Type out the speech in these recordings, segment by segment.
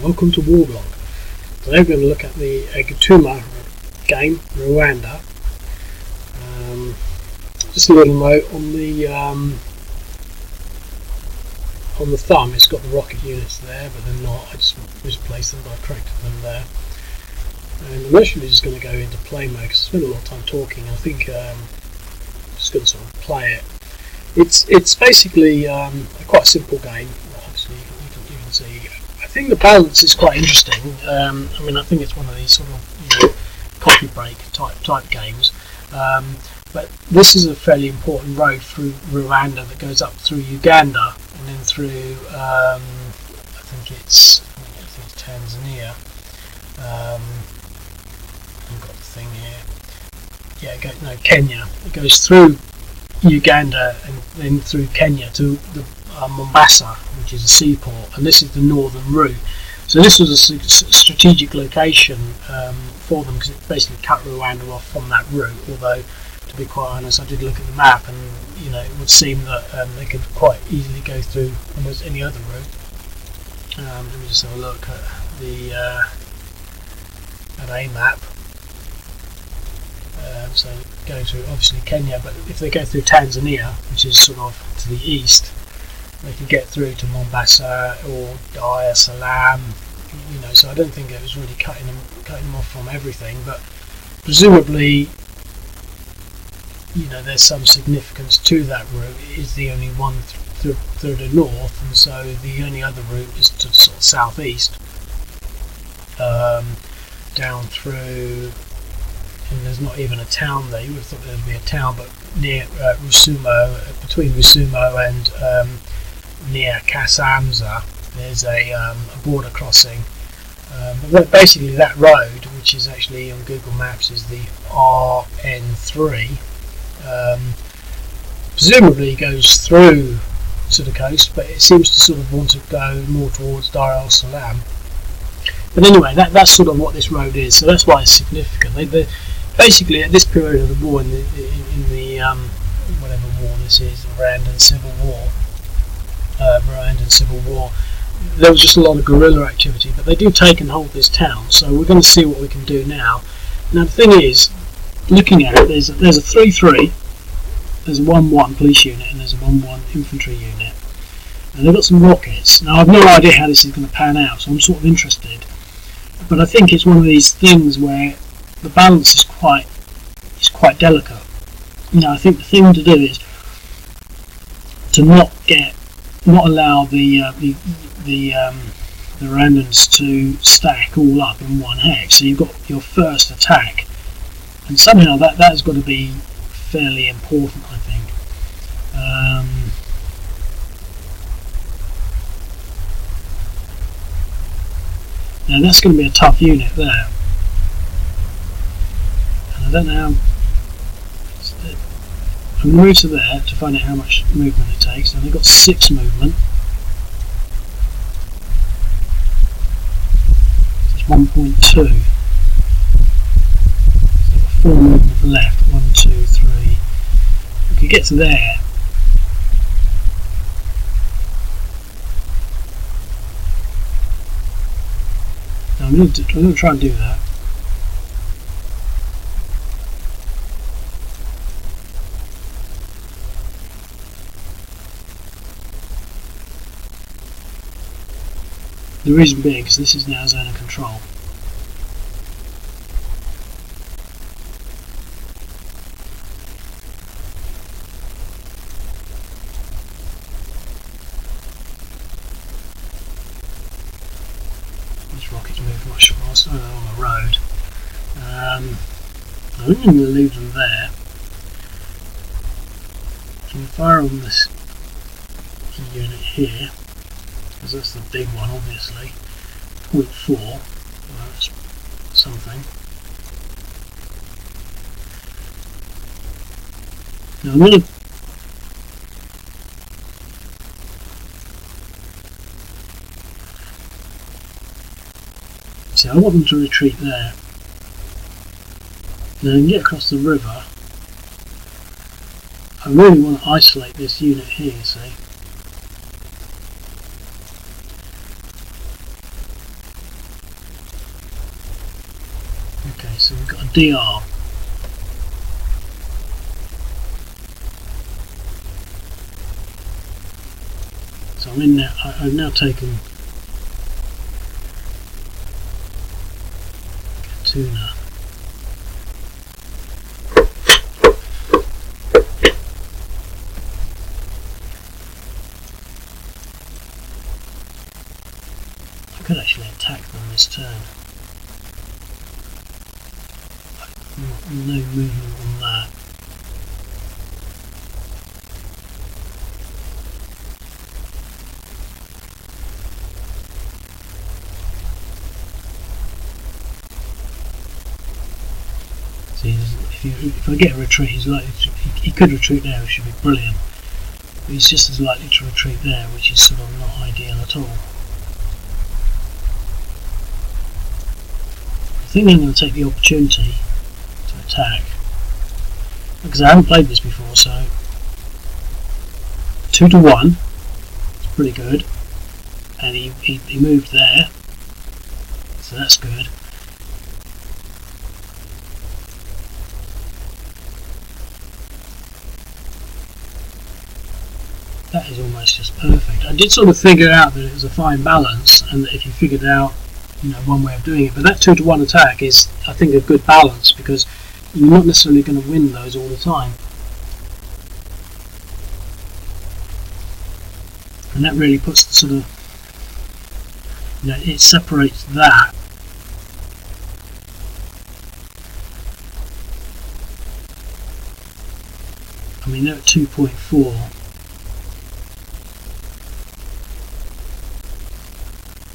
Welcome to Warblog. Today we're going to look at the Gatuna game, Rwanda. Just a little note on the thumb, it's got the rocket units there, but they're not. I just misplaced them, but I corrected them there. And I'm actually just going to go into play mode because I spent a lot of time talking. I think I'm just going to sort of play it. It's basically quite a simple game. Obviously, you can see. I think the balance is quite interesting. I think it's one of these sort of coffee break type games. But this is a fairly important road through Rwanda that goes up through Uganda and then through I think it's Tanzania. I've got the thing here. Kenya. It goes through Uganda and then through Kenya to the Mombasa, which is a seaport, and this is the northern route. So this was a strategic location for them because it basically cut Rwanda off from that route. Although, to be quite honest, I did look at the map, and it would seem that they could quite easily go through almost any other route. Let me just have a look at the at a map. So going through obviously Kenya, but if they go through Tanzania, which is sort of to the east, they could get through to Mombasa or Dar es Salaam. So I don't think it was really cutting them off from everything, but presumably, there's some significance to that route. It is the only one through the north, and so the only other route is to sort of southeast, down through. And there's not even a town there. You would have thought there'd be a town, but near Rusumo, between Rusumo and near Kasamza, there's a border crossing. But basically, that road, which is actually on Google Maps, is the RN3. Presumably goes through to the coast, but it seems to sort of want to go more towards Dar es Salaam. But anyway, that's sort of what this road is. So that's why it's significant. Basically, at this period of the war, in the whatever war this is, the Rwandan Civil War, there was just a lot of guerrilla activity. But they do take and hold this town, so we're going to see what we can do now. Now the thing is, looking at it, there's a 3-3, there's a 1-1 police unit, and there's a 1-1 infantry unit, and they've got some rockets. Now I've no idea how this is going to pan out, so I'm sort of interested. But I think it's one of these things where the balance is quite delicate. I think the thing to do is to not allow the Rwandans to stack all up in one hex. So you've got your first attack, and somehow that has got to be fairly important, I think. Now that's going to be a tough unit there. And I don't know how. I'm going to move to there to find out how much movement it takes. Now they've got 6 movement. So it's 1.2. So they've got 4 movement left. 1, 2, 3. We could get to there. I'm going to try and do that. The reason being because this is now zone of control. Rockets move much faster on the road. I'm only going to leave them there. Can you fire on this unit here? Because that's the big one, obviously. 0.4. Well, that's something. Now I'm going to. I want them to retreat there. Now I can get across the river. I really want to isolate this unit here, see. Okay, so we've got a DR. So I'm in there. I've now taken Gatuna. I could actually attack them this turn. No movement on that. See, if I get a retreat, he's likely to, he could retreat there, which should be brilliant. But he's just as likely to retreat there, which is sort of not ideal at all. I think I'm going to take the opportunity to attack, because I haven't played this before, so 2 to 1, it's pretty good, and he moved there, so that's good. That is almost just perfect. I did sort of figure out that it was a fine balance, and that if you figured out, one way of doing it, but that 2 to 1 attack is, I think, a good balance, because you're not necessarily going to win those all the time, and that really puts the sort of, it separates that. I mean, they're at 2.4.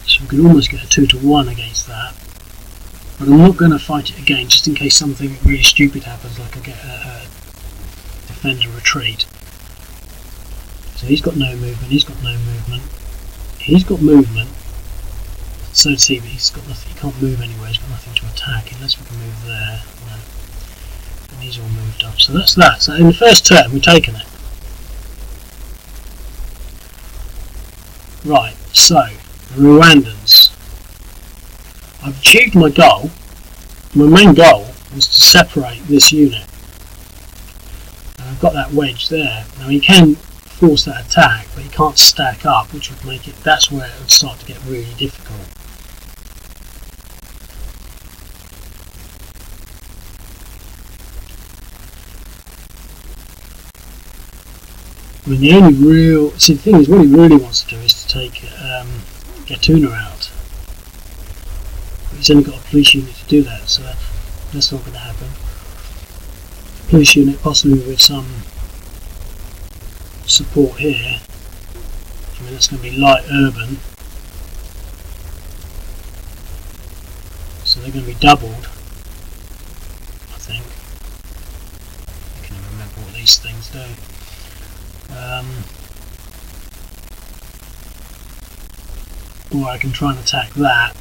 So we could almost get a 2 to 1 against that, but I'm not going to fight it again, just in case something really stupid happens, like I get a defender retreat. So he's got no movement, he's got no movement, he's got movement, so does he, but he's got nothing, he can't move anywhere, he's got nothing to attack, unless we can move there. No. And he's all moved up, so that's that. So in the first turn we've taken it. Right, so the Rwandans. I've achieved my goal. My main goal was to separate this unit. And I've got that wedge there. Now he can force that attack, but he can't stack up, which would make it, that's where it would start to get really difficult. I mean, the only real, see, the thing is, what he really wants to do is to take Gatuna out. But he's only got a police unit to do that, so that's not going to happen. Police unit possibly with some support here. I mean, that's going to be light urban, so they're going to be doubled, I think. I can't even remember what these things do. Or I can try and attack that.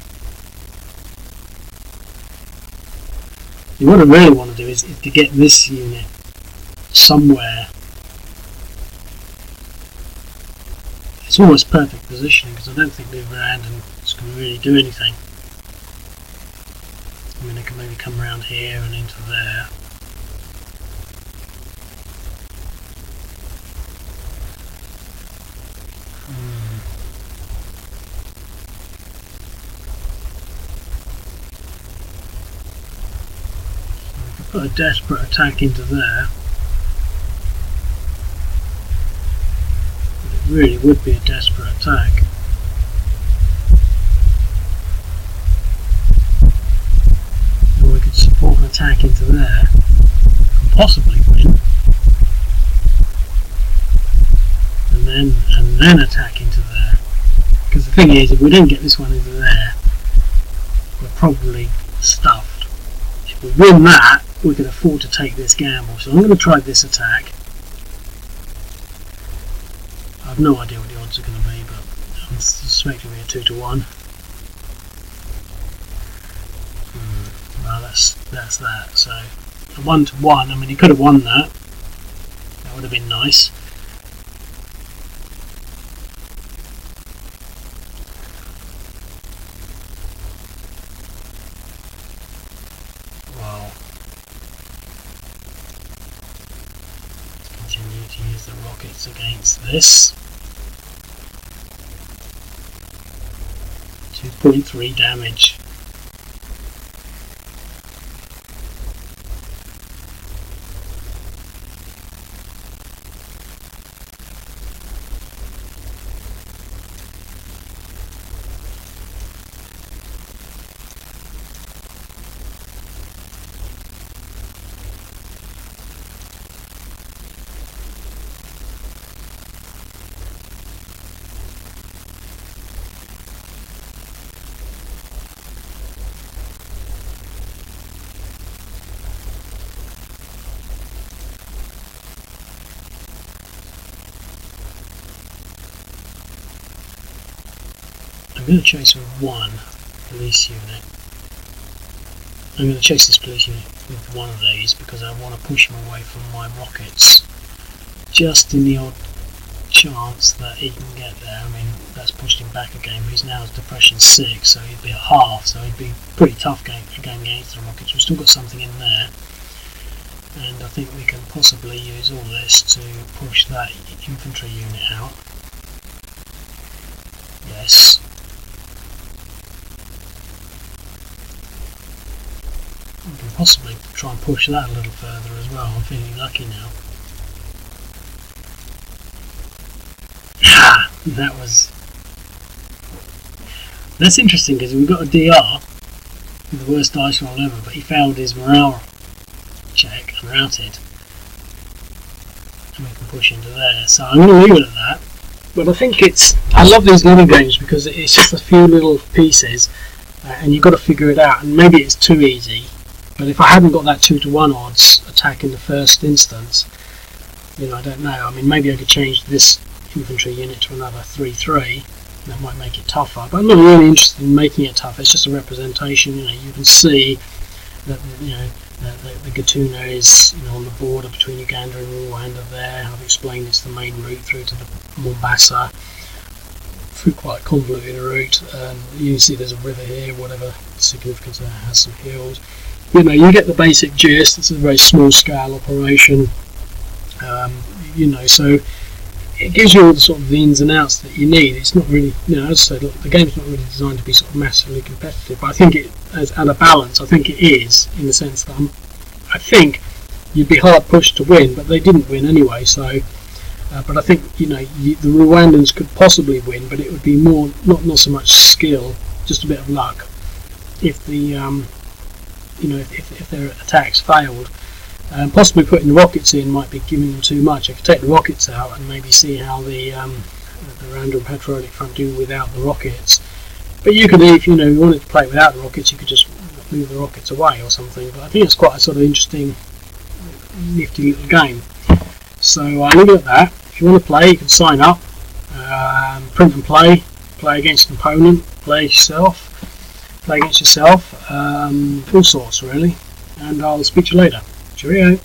What I really want to do is to get this unit somewhere. It's almost perfect positioning, because I don't think the Rwandans can really do anything. I mean, they can maybe come around here and into there. Put a desperate attack into there. It really would be a desperate attack. Or we could support an attack into there and possibly win. And then attack into there. Because the thing is, if we don't get this one into there, we're probably stuffed. If we win that, we can afford to take this gamble. So I'm going to try this attack. I have no idea what the odds are going to be, but I'm suspecting it'll be a 2 to 1. Well, that's that. So a 1 to 1. I mean, he could have won that. That would have been nice. the rockets against this. 2.3 damage. I'm going to chase with one police unit. I'm going to chase this police unit with one of these because I want to push him away from my rockets. Just in the odd chance that he can get there. I mean, that's pushed him back again. He's now at depression 6, so he'd be at half, so he'd be pretty tough game against the rockets. We've still got something in there, and I think we can possibly use all this to push that infantry unit out. Yes. We can possibly try and push that a little further as well. I'm feeling lucky now. That's interesting because we've got a DR with the worst dice roll ever, but he failed his morale check and routed, and we can push into there. So I'm going to leave it at that. But I think I love these little games because it's just a few little pieces, and you've got to figure it out. And maybe it's too easy, but if I hadn't got that 2-to-1 odds attack in the first instance, I don't know. I mean, maybe I could change this infantry unit to another 3-3. That might make it tougher, but I'm not really interested in making it tough. It's just a representation. You can see that the Gatuna is on the border between Uganda and Rwanda. There, I've explained it's the main route through to the Mombasa, through quite a convoluted route. You can see there's a river here, whatever significance it has, some hills. You get the basic gist. It's a very small scale operation. So it gives you all the sort of the ins and outs that you need. It's not really, as I said, the game's not really designed to be sort of massively competitive, but I think it, as at a balance, I think it is, in the sense that I think you'd be hard pushed to win, but they didn't win anyway. So, but I think the Rwandans could possibly win, but it would be more not so much skill, just a bit of luck. If the if their attacks failed. Possibly putting the rockets in might be giving them too much. I could take the rockets out and maybe see how the Rwandan Patriotic Front do without the rockets. But you could, if you wanted to play without the rockets, you could just move the rockets away or something. But I think it's quite a sort of interesting, nifty little game. So I'll leave it at that. If you want to play, you can sign up, print and play against an opponent, play against yourself, all sorts really. And I'll speak to you later. Cheerio.